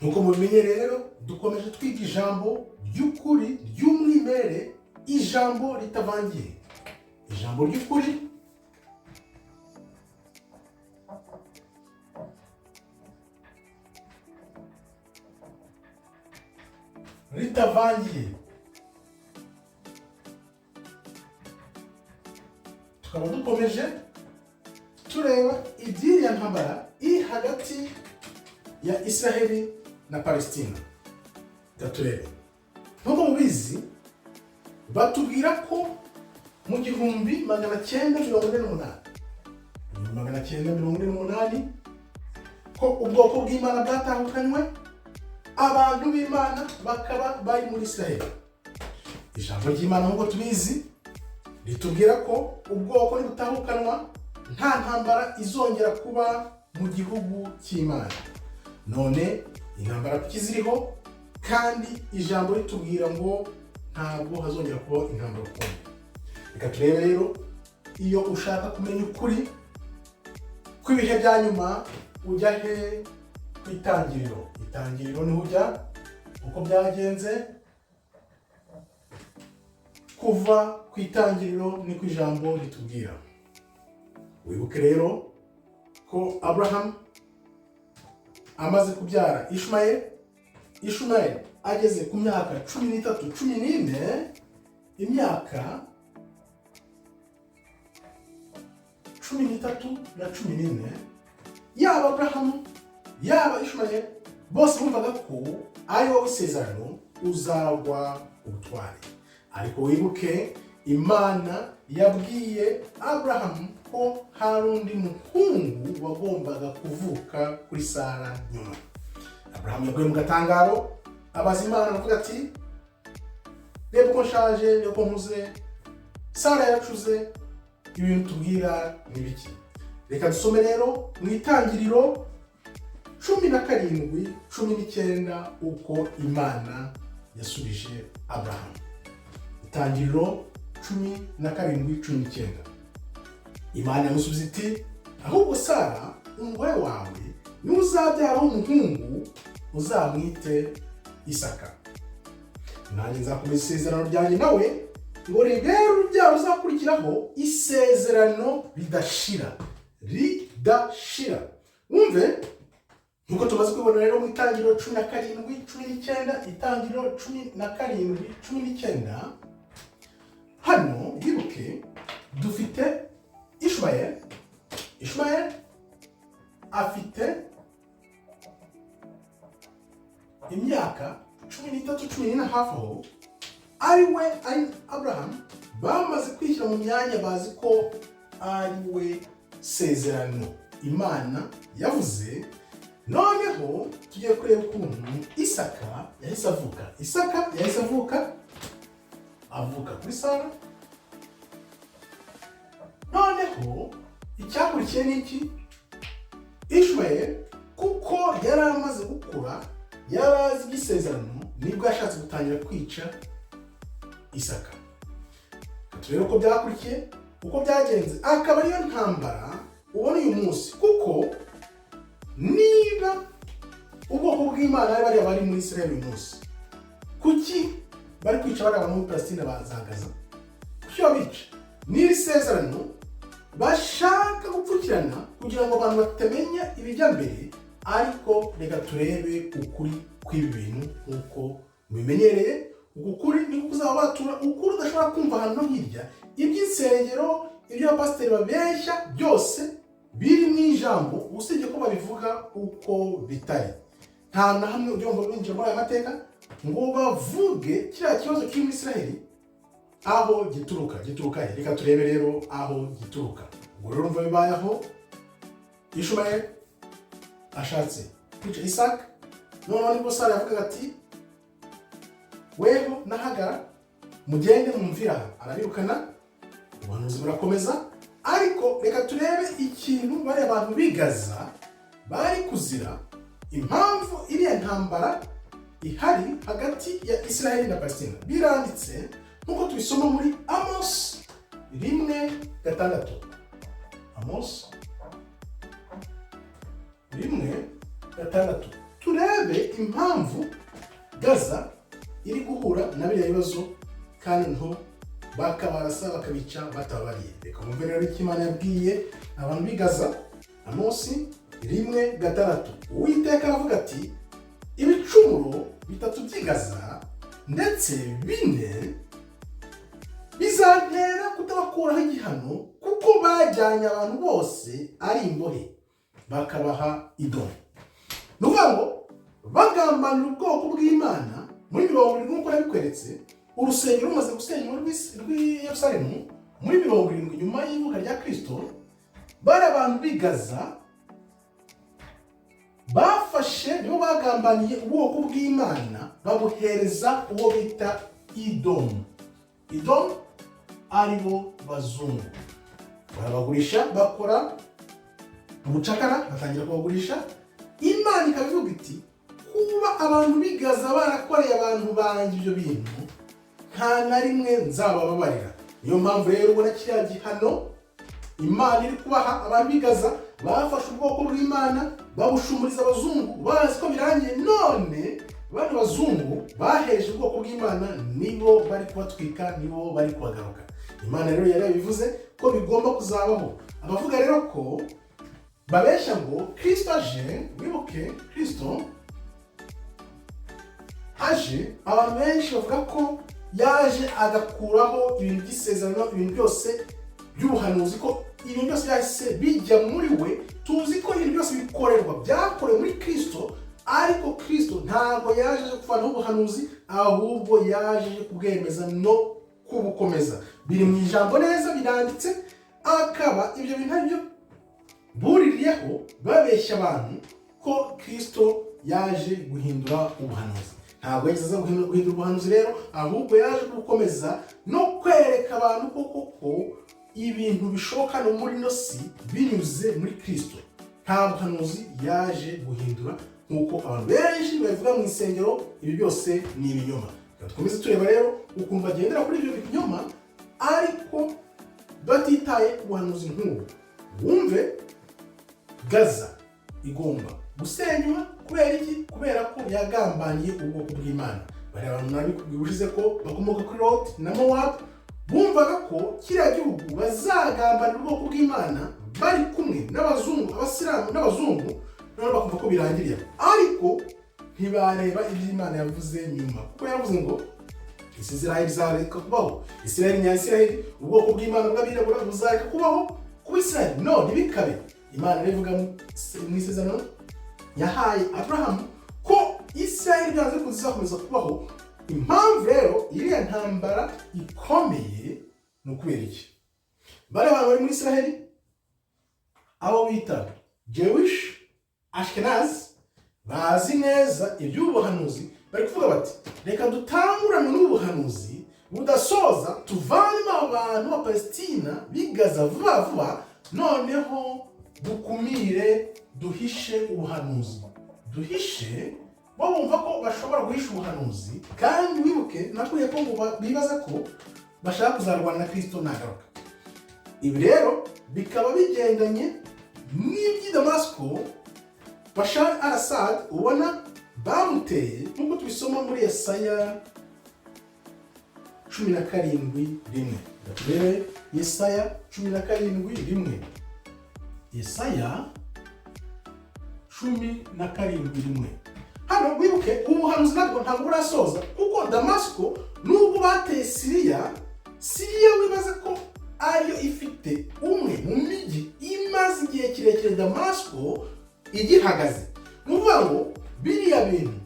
Nkuko mubimenye rero dukomeje twiga ijambo ry'ukuri ry'umwimerere, ijambo ritavangiye. Ijambo ry'ukuri ritavangiye. Tukaba dukomeje tureba iby'iriya ntambara iri hagati ya Isiraheli na Palestina. Turebe nkuko mubizi batubwira ko mu 1948 ko ubwoko bw'Imana bwatahukanywe, abantu b'Imana bakaba bari muri Isiraheli. Ijambo ry'Imana nkuko tubizi ritubwira ko ubwoko nibutahukanwa nta ntambara izongera kuba mu gihugu cy'Imana. None intambara tukiziriho, kandi ijambo ritubwira ngo ntabwo hazongera kuba intambara ukundi. Reka turebe rero, iyo ushaka kumenya ukuri kw'ibihe bya nyuma ujya he? Ku itangiriro. Itangiriro niho ujya, uko byagenze kuva ku itangiriro niko ijambo ritubwira. Wibuke rero ko Aburamu amaze kubyara Ishumayeli ageze ku myaka 13-14, imyaka 13 na 14, yaba Aburamu yaba Ishumayeli bose bumvaga ko ari wowe isezerano uzagwa ubutware. Ariko wibuke Imana yabwiye Aburamu ko hari undi muhungu wagombaga kuvuka kuri Sara nyuma. Aburamu yaguye mu gatangaro, abaza Imana aravuga ati, reba uko nshaje, reba uko nkuze, Sara yacuze, ibintu tubwira ni biki? Reka dusome rero mu itangiriro 17-19 uko Imana yasubije Aburamu. Itangiriro 17-19. Imana yamusubiza iti, ahubwo Sara umugore wawe niwe uzabyaraho umuhungu, uzamwite Isaka. Nanjye nzakomeza isezerano ryanjye nawe, ngo ribere urubyaro uzakurikiraho isezerano ridashira. Wumve nkuko tumaze kubibona rero mu itangiriro 17-19, itangiriro 17-19. Hano yibuke dufite Ishumayeli afite imyaka 13-14 hafi aho, ari Aburamu bamaze kwishyira mu myanya, bazi ko ari we sezerano Imana yavuze. Noneho tugiye kureba ukuntu Isaka yahise avuka. Avuka kuri Sara. Noneho icyakurikiye ni iki? Ishumayeli kuko yari amaze gukura, yari azi iby'isezerano, nibwo yashatse gutangira kwica Isaka. Turebe uko byakurikiye, uko byagenze, akaba ariyo ntambara ubona uyu munsi. Kuko niba ubwoko bw'Imana bari bari muri Isiraheli uyu munsi, kuki bari kwica bari abantu muri Palestina baza Gaza? Kuki babica? N'iri sezerano bashaka gupfukirana kugira ngo abantu batamenya ibijya mbere. Ariko reka turebe ukuri kw'ibi bintu nk'uko mubimenyereye. Ukuri ni kuzaba batura ukuri udashobora kumva hano hirya. Iby'insengero, ibyo abapasiteri babeshya, byose biri mu ijambo, usibye ko babivuga uko bitari. Nta na hamwe ujya ngo binjira muri aya mateka ngo bavuge kiriya kibazo kiri muri Isiraheli aho gituruka. Reka turebe rero aho gituruka. Ubwo rero umva bibayeho, Ishumayeli ashatse kwica Isaka. Noneho nibwo Sara yavugaga ati, weho na Hagara mugende mwumvira. Arabirukana, ubuhanuzi burakomeza. Ariko reka turebe ikintu bari abantu bigaza bari kuzira, impamvu iriya ntambara ihari hagati ya Isiraheli na Palestina. Biranditse nkuko tubisoma muri Amos 1:6. Amos 1:6. turebe impamvu Gaza iri guhura na biriya bibazo kandi nto bakabarasa bakabica batabariye. Reka mwumve rero icyo Imana yabwiye abantu b'i Gaza. Amosi 1:6. Uwiteka aravuga ati ibicumuro 3 by'i Gaza ndetse 4 bizantera kutabakuraho igihano kuko bajyanye abantu bose ari imbohe bakabaha Idomu. Nuvuga ngo bagambanira ubwoko bw'Imana muri 70 nk'uko nabikweretse. Urusengero rumaze gusenywa rw'i Yerusalemu muri 70 nyuma y'ivuka rya Kristo, bari abantu b'i Gaza bafashe nibo bagambaniye ubwoko bw'Imana babuhereza uwo bita Idomu. Idomu aribo bazungu. Barabagurisha, bakora ubucakara, batangira kubagurisha. Imana ikabivuga iti kuba abantu b'i Gaza barakoreye abantu banjye ibyo bintu nta na rimwe nzabababarira. Niyo mpamvu rero ubona kiriya gihano Imana iri kubaha abantu b'i Gaza. Bafashe ubwoko bw'Imana babushumuriza abazungu bazi ko birangiye, none bano bazungu baheje ubwoko bw'Imana nibo bari kubatwika, nibo bari kubagaruka. Imana rero yari yabivuze ko bigomba kuzabaho. Abavuga rero ko babeshya ngo Kristo aje, wibuke Kristo aje, abantu benshi bavuga ko yaje agakuraho ibintu by'isezerano, ibintu byose by'ubuhanuzi, ko ibintu byose byahise bijya muri we. Tuzi ko ibintu byose bikorerwa byakorewe muri Kristo, ariko Kristo ntabwo yaje kuvanaho ubuhanuzi, ahubwo yaje kubwemeza no kubukomeza. Biri mu ijambo neza biranditse, akaba ibyo bintu nabyo buririyeho babeshya abantu ko Kristo yaje guhindura ubuhanuzi. Ntabwo yagize guhindura ubuhanuzi rero, ahubwo yaje gukomeza no kwereka abantu koko ibintu bishoboka no muri nosi binyuze muri Kristo. Nta buhanuzi yaje guhindura nk'uko abantu benshi bavuga mu isengero. Ibi byose ni ibinyoma. Dukomeze tureba rero ukuntu bagendera kuri ibyo binyoma ariko batitaye ku buhanuzi nk'ubu. Wumve Gaza igomba gusenywa kubera iki? Kubera ko yagambaniye ubwoko bw'Imana. Bari abantu nabikubwiye ko bakomoka kuri Lot na Moab, bumvaga ko kiriya gihugu bazagambanira ubwoko bw'Imana bari kumwe n'abazungu, abasilamu n'abazungu, none bakumva ko birangiriye. Ariko ntibareba ibyo Imana yavuze nyuma, kuko yavuze ngo iSiraheli izareka kubaho, Isiraheli nyayisiraheli, ubwoko bw'Imana bw'abirabura buzareka kubaho ku Isiraheli. No, ntibikabe. Imana ivuga mu iSezerano yahaye Aburamu ko Isiraheli byanze ko zizakomeza kubaho. Impamvu rero iriya ntambara ikomeye ni ukubera iki? Bari abantu bari muri Isiraheli, abo bita Jewish Ashkenaz, bazi neza iby'ubuhanuzi, bari kuvuga bati reka dutangurane n'ubuhanuzi budasoza, tuvanemo abantu ba Palestina b'i Gaza vuba vuba, noneho dukumire, duhishe ubuhanuzi. Duhishe, bo bumva ko bashobora guhisha ubuhanuzi, kandi wibuke nakuriye ko bibaza ko bashaka kuzarwana na Kristo nagaruka. Ibi rero bikaba bigendanye n'iby'i Damasiko Bashar al-Assad ubona bamuteye, nk'uko tubisoma muri Yesaya 17:1. Turebe Yesaya 17:1. Yesaya 17:1. Hano wibuke ubuhanuzi nabwo ntabwo burasoza, kuko Damasiko nubwo bateye Siriya wibaza ko ariyo ifite umwe mu migi imaze igihe kirekire Damasiko igihagaze. Nuvuga ngo biriya bintu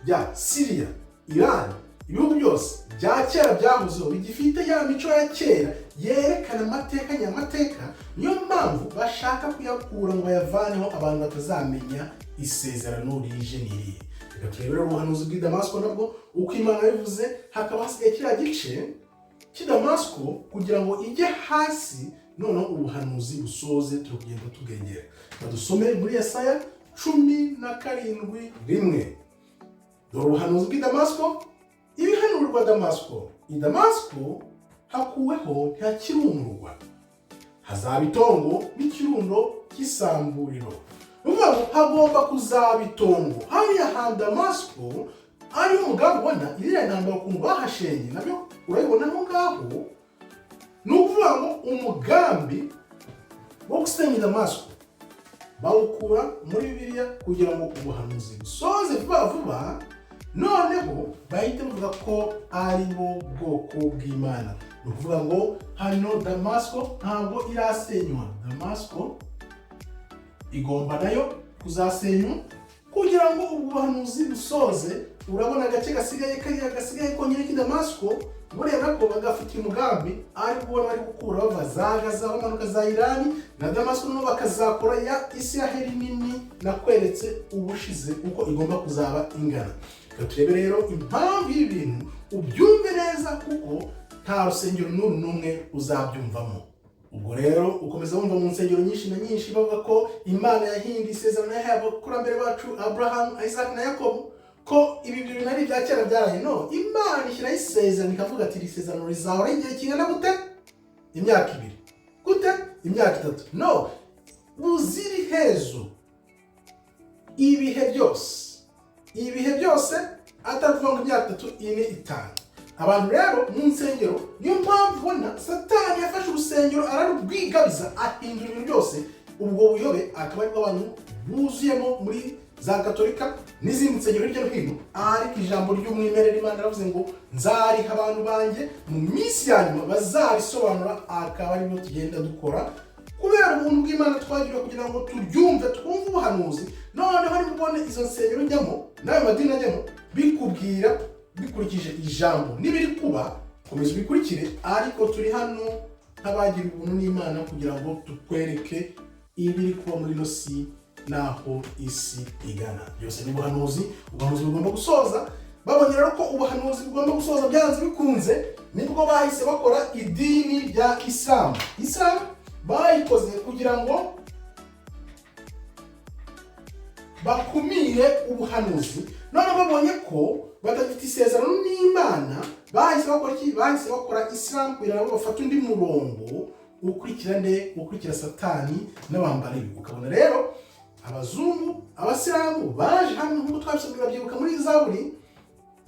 bya Siriya, Iran, ibihugu byose bya kera byahozeho bigifite ya mico ya kera yerekana amateka nyamateka, niyo mpamvu bashaka kuyakura ngo bayavaneho abantu batazamenya isezerano rije n'irihe. Reka turebere ubuhanuzi bw'i Damasiko nabwo uko Imana yabivuze. Hakaba hasigaye kiriya gice cy'i Damasiko kugira ngo ijye hasi, noneho ubuhanuzi busoze turi kugenda tubwengera. Dusome muri Yesaya 17:1. Dore ubuhanuzi bw'i Damasiko. Ibihanurwa Damasiko. I Damasiko hakuweho ntihakirumurwa, hazaba itongo n'ikirundo cy'isamburiro. Nuvuga ukuvuga ngo hagomba kuzaba itongo hariya hantu Damasiko ariyo umugambi ubona iriya ntambara ukuntu bahashenye nabyo urabibona aho ngaho. Ni ukuvuga ngo umugambi wo gusenya Damasiko bawukura muri Bibiliya kugira ngo ubuhanuzi busoze vuba vuba, noneho bahita bavuga ko ari bo bwoko bw'Imana. Ni ukuvuga ngo hano Damasiko ntabwo irasenywa. Damasiko igomba nayo kuzasenywa kugira ngo ubuhanuzi busoze. Urabona agace gasigaye kariya gasigaye konyine k'i Damasiko, bureba ko bagafite umugambi ari kubona bari gukura bava za Gaza bamanuka za Irani na Damasiko, no bakazakora ya iSiraheli nini nakweretse ubushize uko igomba kuzaba ingana. Turebe rero impamvu y'ibintu ubyumve neza, kuko nta rusengero n'umwe uzabyumvamo. Ubwo rero ukomeza wumva mu nsengero nyinshi na nyinshi bavuga ko Imana yahinduye isezerano yahaye abakurambere bacu Aburamu, Isaac na Yakobo, ko ibi bintu nari bya kera byaraye. No, Imana ishyiraho isezerano ikavuga ati iri sezerano rizahora igihe kingana gute? Imyaka 2. Gute? Imyaka 3. No, buziri hezo ibihe byose atavuga ngo imyaka 3, 4, 5. Abantu rero mu nsengero niyo mpamvu ubona Satani yafashe urusengero ararubwigabiza, ahindura ibintu byose. Ubwo buyobe akaba ari abantu buzuyemo muri za Gatolika n'izindi nsengero hirya no hino, ariko ijambo ry'umwimerere Imana yaravuze ngo nzariha abantu banjye mu minsi ya nyuma bazarisobanura. Akaba arimo tugenda dukora kubera ubuntu bw'Imana twagiriwe kugira ngo turyumve, twumve ubuhanuzi. Noneho ari mubone izo nsengero njyamo n'ayo madini ajyamo bikubwira bikurikije ijambo n'ibiri kuba, komeza ubikurikire. Ariko turi hano nk'abagira ubuntu n'Imana kugira ngo tukwereke ibiri kuba muri ino si naho isi igana. Byose ni ubuhanuzi bugomba gusoza. Babonye rero ko ubuhanuzi bugomba gusoza byanze bikunze, nibwo bahise bakora idini rya Isilamu. Isilamu bayikoze kugira ngo bakumire ubuhanuzi. None babonye ko badafite isezerano n'Imana, bahise bakora iki? Bahise bakora Isilamu kugira ngo bafate undi murongo ukurikira Satani n'abambari. Ukabona rero abazungu, abasilamu baje hano nk'uko twabisabwe babyibuka muri Zaburi,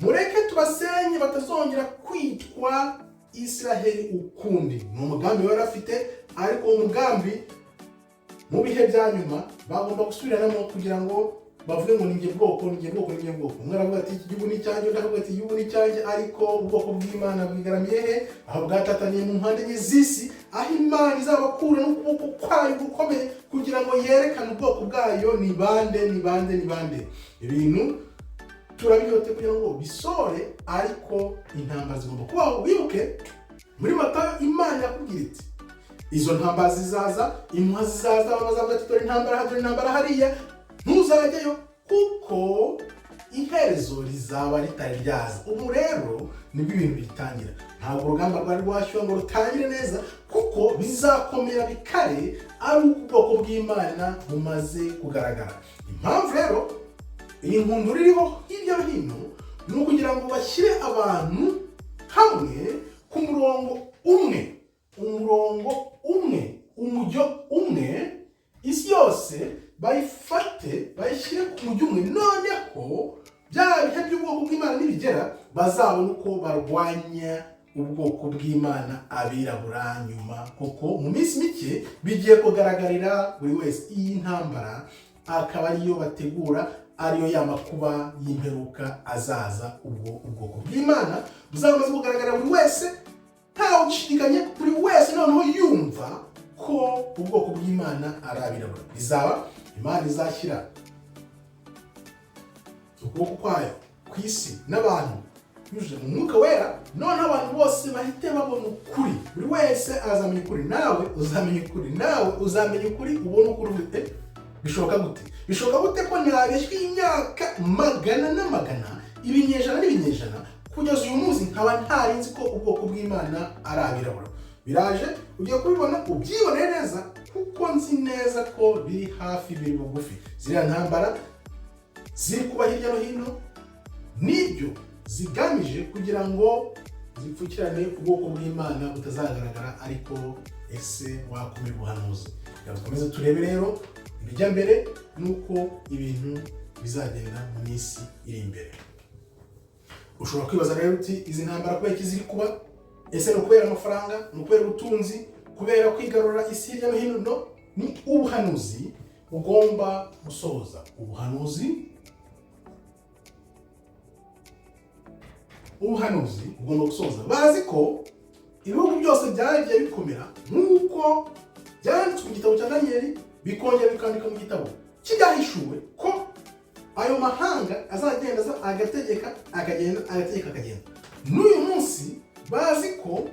mureke tubasenye batazongera kwitwa Isiraheli ukundi. Ni umugambi bari bafite, ariko uwo mugambi mu bihe bya nyuma bagomba gusubiranamo kugira ngo bavuge ngo ninjye bwoko. Umwe aravuga ati iki gihugu ni icyanjye, undi akavuga ati igihugu ni icyanjye, ariko ubwoko bw'Imana bwigaramiye he? Aho bwatataniye mu mpande enye z'isi, aho Imana izabakura n'ukuboko kwayo gukomeye kugira ngo yerekane ubwoko bwayo ni bande. Ibintu turabyote kugira ngo bisore, ariko intambara zigomba kubaho. Wibuke muri Matayo Imana yakubwira iti izo ntambara zizaza, impuha zizaza, bazavuga ati dore intambara hariya, ntuzajyayo kuko iherezo rizaba ritari ryaza. Ubu rero nibwo ibintu bitangira. Ntabwo urugamba rwari rwashyuha ngo rutangire neza, kuko bizakomera bikare ari uko ubwoko bw'Imana bumaze kugaragara. Impamvu rero iyi nkundura iriho hirya no hino ni ukugira ngo bashyire abantu hamwe ku murongo umwe, umujyo umwe, isi yose bayifate bayishyire ku mujyo umwe. Noneho bya bihe by'ubwoko bw'Imana nibigera, bazabona uko barwanya ubwoko bw'Imana abirabura nyuma, kuko mu minsi mike bigiye kugaragarira buri wese. Iyi ntambara akaba ariyo bategura, ariyo y'amakuba y'imperuka azaza. Ubwo ubwoko bw'Imana buzamaze kugaragara buri wese, ntawe ushidikanye, buri wese noneho yumva ko ubwoko bw'Imana ari abirabura. Bizaba Imana izashyira ukuboko kwayo ku isi n'abantu yuje mu mwuka wera, noneho abantu bose bahite babona ukuri. Buri wese azamenya ukuri, nawe uzamenya ukuri, ubona ukuri ufite. Bishoboka gute ko nabeshywe imyaka magana n'amagana, ibinyejana n'ibinyejana, kugeza uyu munsi nkaba ntarinzi ko ubwoko bw'Imana ari abirabura? Biraje ugiye kubibona ubyiboneye neza, kuko nzi neza ko biri hafi, biri bugufi. Ziriya ntambara ziri kuba hirya no hino nibyo zigamije kugira ngo zipfukirane ubwoko bw'Imana butazagaragara. Ariko ese wakumira ubuhanuzi? Dukomeze turebe rero ibijya mbere nuko ibintu bizagenda mu minsi iri imbere. Ushobora kwibaza rero uti izi ntambara kubera iki ziri kuba? Ese ni ukubera amafaranga, ni ukubera ubutunzi, kubera kwigarura isi hirya no hino? No, ni ubuhanuzi ugomba gusohoza. Ubuhanuzi ugomba gusohoza. Bazi ko ibihugu byose byagiye bikomera nk'uko byanditswe mu gitabo cya Daniel, bikongera bikandika mu gitabo cy'ibyahishuwe ko ayo mahanga azagenda agategeka akagenda. N'uyu munsi bazi ko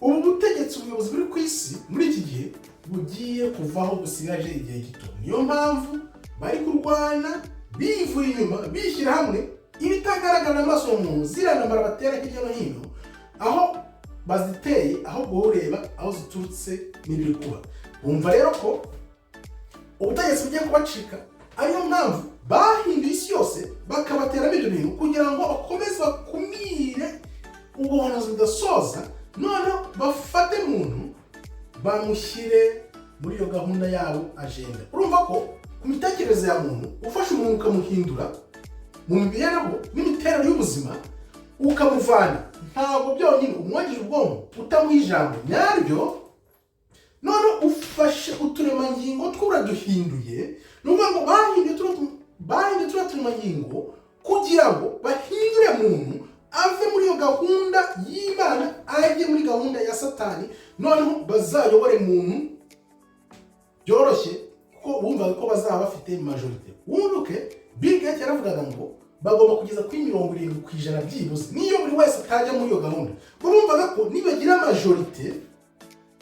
ubu butegetsi, ubuyobozi buri ku isi muri iki gihe bugiye kuvaho, busigaje igihe gito. Niyo mpamvu bari kurwana bivuye inyuma, bishyira hamwe ibitagaragara amaso y'umuntu, ziriya ntambara batera hirya no hino, aho baziteye, aho ureba aho ziturutse n'ibiri kuba. Bumva rero ko ubutegetsi bugiye kubacika, ariyo mpamvu bahinduye isi yose bakabateramo ibyo bintu kugira ngo bakomeze bakumire ubuhanuzi budasoza, noneho bafate umuntu bamushyire muri iyo gahunda yabo, agenda. Urumva ko ku mitekerereze ya muntu, ufashe umuntu ukamuhindura mu mibereho n'imiterere y'ubuzima, ukamuvana, ntabwo byonyine umwagije ubwonko, utamuha ijambo nyaryo, none ufashe uturemangingo tw'uraduhinduye. Ni ukuvuga ngo bahinduye turiya turemangingo kugira ngo bahindure muntu ave muri iyo gahunda y'Imana ajye muri gahunda ya Satani, noneho bazayobore muntu byoroshye, kuko bumvaga ko bazaba bafite majorite. Wunduke Bill Gates yaravugaga ngo bagomba kugeza kuri 70% byibuze, niyo buri wese atajya muri iyo gahunda. Bumvaga ko nibagira majorite,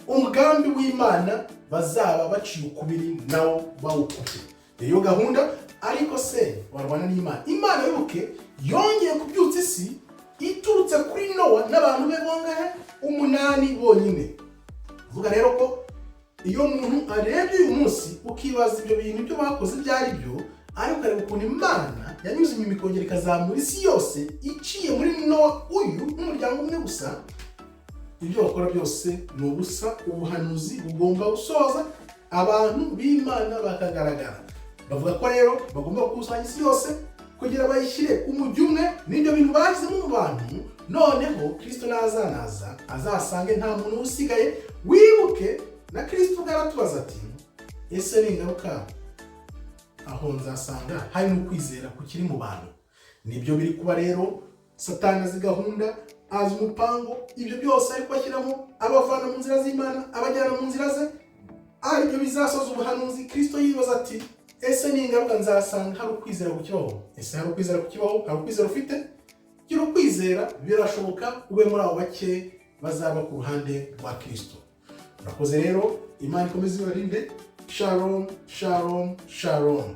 umugambi w'Imana bazaba baciye ukubiri nawo bawukubye iyo gahunda. Ariko se warwana n'Imana? Imana yuke yongeye kubyutsa isi iturutse kuri Nowa n'abantu be bongahe 8 bonyine. Vuga rero ko iyo muntu arebye uyu munsi ukibaza ibyo bintu byo bakoze byari byo, ariko areba ukuntu Imana yanyuze inyuma ikongera ikazamura isi yose iciye muri Nowa uyu n'umuryango umwe gusa, ibyo bakora byose ni ubusa. Ubuhanuzi bugomba gusoza, abantu b'Imana bakagaragara. Bavuga ko rero bagomba gukusanya isi yose kugira bayishyire umujyi umwe n'ibyo bintu bashyizemo mu bantu, noneho Kristo nazanaza azasange nta muntu usigaye. Wibuke na Kristo bwaratubaza ati, ese ningaruka aho nzasanga hari n'ukwizera kukiri mu bantu? Nibyo biri kuba rero. Satani azi gahunda, azi umupango, ibyo byose ari kubashyiramo, abavana mu nzira z'Imana abajyana mu nzira ze, aribyo bizasoza ubuhanuzi. Kristo yibaza ati, ese ningaruka nzasanga hari ukwizera kukibaho? Ese hari ukwizera kukibaho? Hari ukwizera ufite? Gira ukwizera, birashoboka ube muri abo bake bazaba ku ruhande rwa Kristo. Urakoze rero, Imana ikomeze ibarinde. Shalom, shalom, shalom.